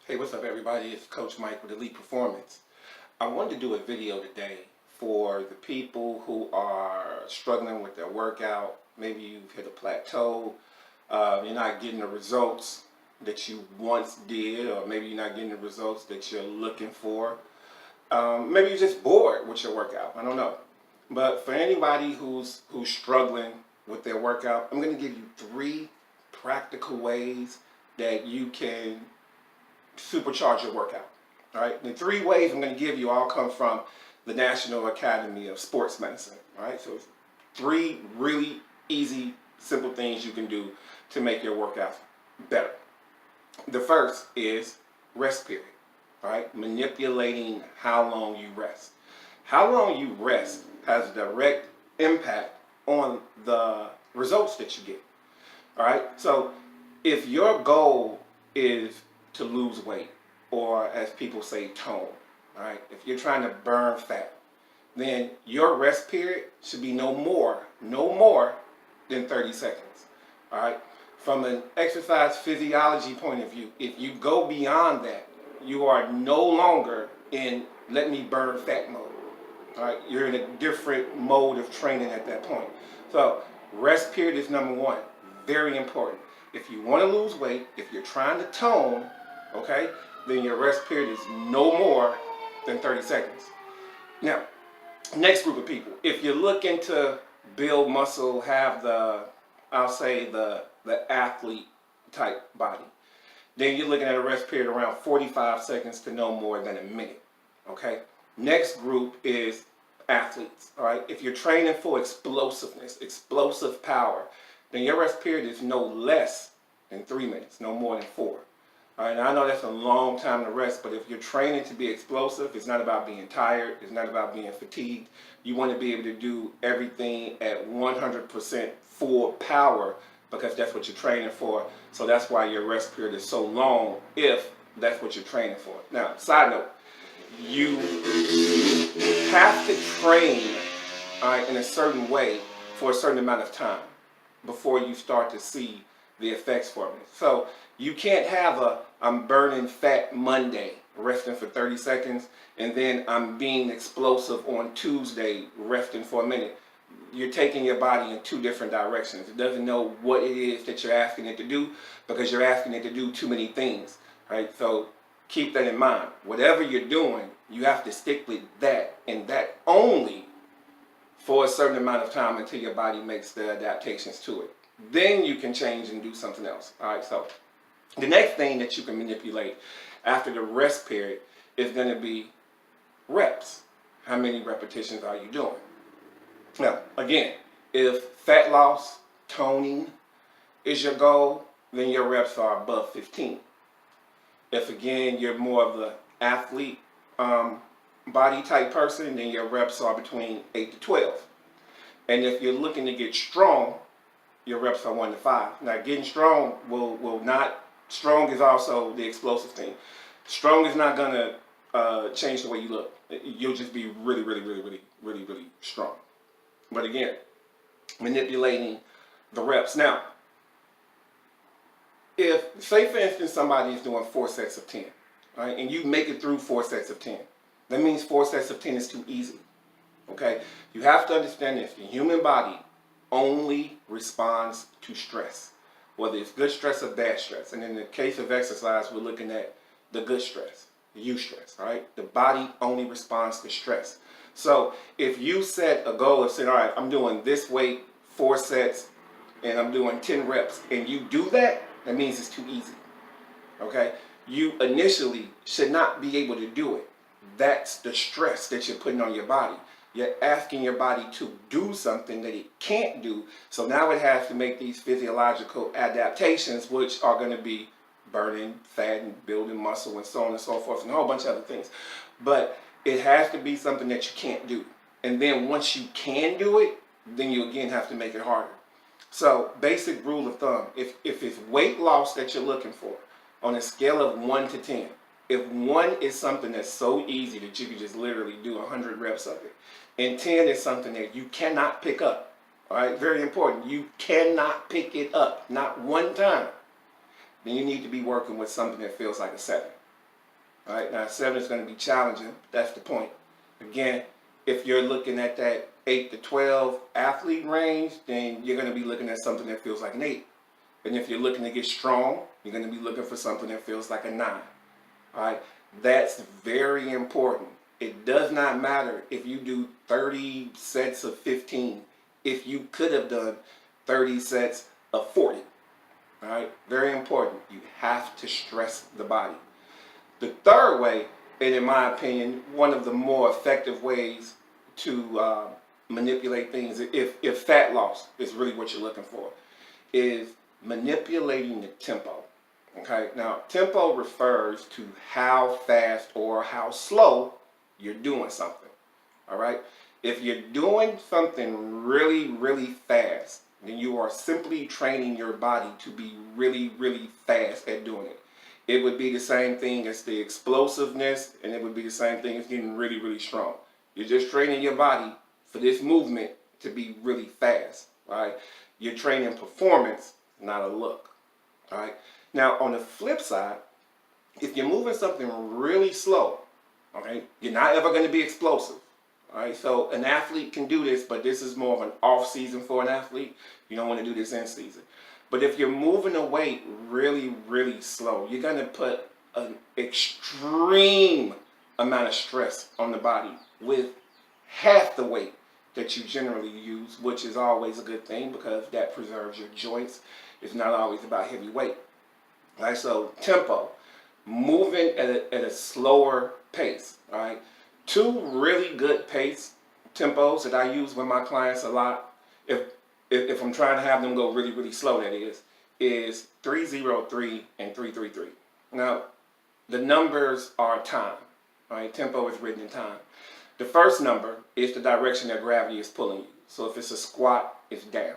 Hey, what's up, everybody? It's Coach Mike with Elite Performance. I wanted to do a video today for the people who are struggling with their workout. Maybe you've hit a plateau, you're not getting the results that you once did, or maybe you're not getting the results that you're looking for. Maybe you're just bored with your workout. I don't know. But for anybody who's struggling with their workout, I'm going to give you 3 practical ways that you can supercharge your workout. All right, the 3 ways I'm going to give you all come from the National Academy of Sports Medicine. All right, so it's 3 really easy, simple things you can do to make your workout better. The first is rest period. All right, manipulating how long you rest. How long you rest has a direct impact on the results that you get. All right, so if your goal is to lose weight, or as people say, tone, all right, if you're trying to burn fat, then your rest period should be no more than 30 seconds. All right, from an exercise physiology point of view, if you go beyond that, you are no longer in let me burn fat mode. All right, you're in a different mode of training at that point. So rest period is number 1, very important. If you want to lose weight, if you're trying to tone, okay, then your rest period is no more than 30 seconds. Now, next group of people, if you're looking to build muscle, have I'll say the athlete type body, then you're looking at a rest period around 45 seconds to no more than a minute, okay? Next group is athletes, all right? If you're training for explosiveness, explosive power, then your rest period is no less than 3 minutes, no more than 4. All right, now I know that's a long time to rest, but if you're training to be explosive, it's not about being tired, it's not about being fatigued. You want to be able to do everything at 100% full power because that's what you're training for. So that's why your rest period is so long if that's what you're training for. Now, side note, you have to train, all right, in a certain way for a certain amount of time before you start to see the effects from it. So you can't have I'm burning fat Monday, resting for 30 seconds, and then I'm being explosive on Tuesday, resting for a minute. You're taking your body in 2 different directions. It doesn't know what it is that you're asking it to do because you're asking it to do too many things, right? So keep that in mind. Whatever you're doing, you have to stick with that and that only for a certain amount of time until your body makes the adaptations to it. Then you can change and do something else. All right, so the next thing that you can manipulate after the rest period is going to be reps. How many repetitions are you doing? Now, again, if fat loss, toning is your goal, then your reps are above 15. If, again, you're more of the athlete body type person, then your reps are between 8 to 12. And if you're looking to get strong, your reps are 1 to 5. Now, getting strong will not, strong is also the explosive thing. Strong is not going to change the way you look. You'll just be really strong. But again, manipulating the reps. Now, if, say for instance, somebody is doing 4 sets of 10, right, and you make it through 4 sets of 10, that means 4 sets of 10 is too easy. Okay? You have to understand this. The human body only responds to stress, whether it's good stress or bad stress. And in the case of exercise, we're looking at the good stress, the eustress, all right? The body only responds to stress. So if you set a goal of saying, all right, I'm doing this weight, 4 sets, and I'm doing 10 reps, and you do that, that means it's too easy, okay? You initially should not be able to do it. That's the stress that you're putting on your body. You're asking your body to do something that it can't do. So now it has to make these physiological adaptations, which are going to be burning fat and building muscle and so on and so forth and a whole bunch of other things. But it has to be something that you can't do. And then once you can do it, then you again have to make it harder. So basic rule of thumb, if it's weight loss that you're looking for, on a scale of 1 to 10, if 1 is something that's so easy that you can just literally do 100 reps of it, and 10 is something that you cannot pick up, all right, very important, you cannot pick it up, not one time, then you need to be working with something that feels like a 7. All right, now 7 is going to be challenging. That's the point. Again, if you're looking at that 8 to 12 athlete range, then you're going to be looking at something that feels like an 8. And if you're looking to get strong, you're going to be looking for something that feels like a 9. All right, that's very important. It does not matter if you do 30 sets of 15, if you could have done 30 sets of 40. All right, very important. You have to stress the body. The third way, and in my opinion, one of the more effective ways to manipulate things, if fat loss is really what you're looking for, is manipulating the tempo. Okay, now tempo refers to how fast or how slow you're doing something. All right, if you're doing something really, really fast, then you are simply training your body to be really, really fast at doing it. It would be the same thing as the explosiveness, and it would be the same thing as getting really, really strong. You're just training your body for this movement to be really fast. All right, you're training performance, not a look. All right. Now, on the flip side, if you're moving something really slow, okay, you're not ever going to be explosive. All right, so an athlete can do this, but this is more of an off season for an athlete. You don't want to do this in season. But if you're moving a weight really, really slow, you're going to put an extreme amount of stress on the body with half the weight that you generally use, which is always a good thing because that preserves your joints. It's not always about heavy weight. All right, so tempo, moving at a slower pace. All right, 2 really good pace tempos that I use with my clients a lot, if I'm trying to have them go really, really slow, that is 303 and 333. Now, the numbers are time. All right, tempo is written in time. The first number is the direction that gravity is pulling you. So if it's a squat, it's down.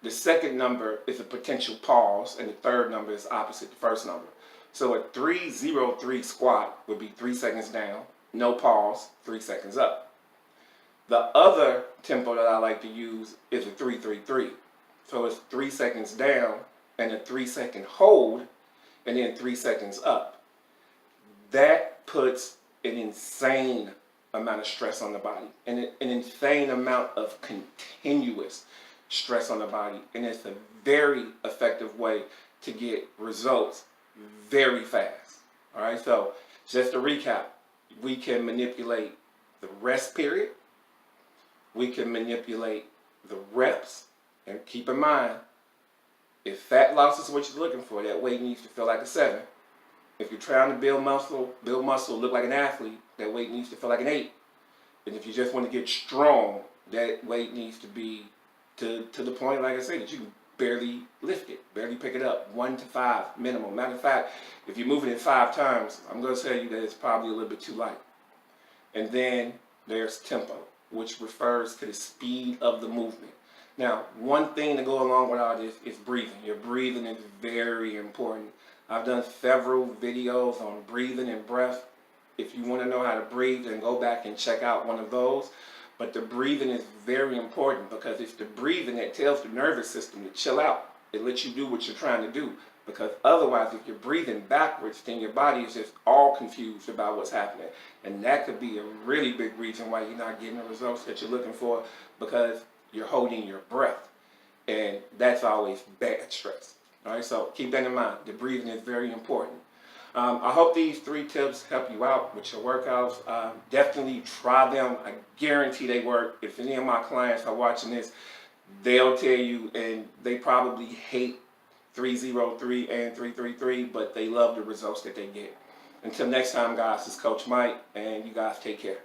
The second number is a potential pause, and the third number is opposite the first number. So a 303 squat would be 3 seconds down, no pause, 3 seconds up. The other tempo that I like to use is a 333. So it's 3 seconds down and a 3-second hold, and then 3 seconds up. That puts an insane amount of stress on the body, and an insane amount of continuous stress on the body, and it's a very effective way to get results very fast. All right, so just to recap, we can manipulate the rest period, we can manipulate the reps, and keep in mind, if fat loss is what you're looking for, that weight needs to feel like a 7. If you're trying to build muscle, look like an athlete, that weight needs to feel like an 8. And if you just want to get strong, that weight needs to be to the point, like I say, that you can barely lift it, barely pick it up, 1 to 5 minimum. Matter of fact, if you're moving it 5 times, I'm going to tell you that it's probably a little bit too light. And then there's tempo, which refers to the speed of the movement. Now, one thing to go along with all this is breathing. Your breathing is very important. I've done several videos on breathing and breath. If you want to know how to breathe, then go back and check out one of those. But the breathing is very important because it's the breathing that tells the nervous system to chill out. It lets you do what you're trying to do. Because otherwise, if you're breathing backwards, then your body is just all confused about what's happening. And that could be a really big reason why you're not getting the results that you're looking for, because you're holding your breath. And that's always bad stress. All right, so keep that in mind. The breathing is very important. I hope these 3 tips help you out with your workouts. Definitely try them. I guarantee they work. If any of my clients are watching this, they'll tell you, and they probably hate 303 and 333, but they love the results that they get. Until next time, guys, this is Coach Mike, and you guys take care.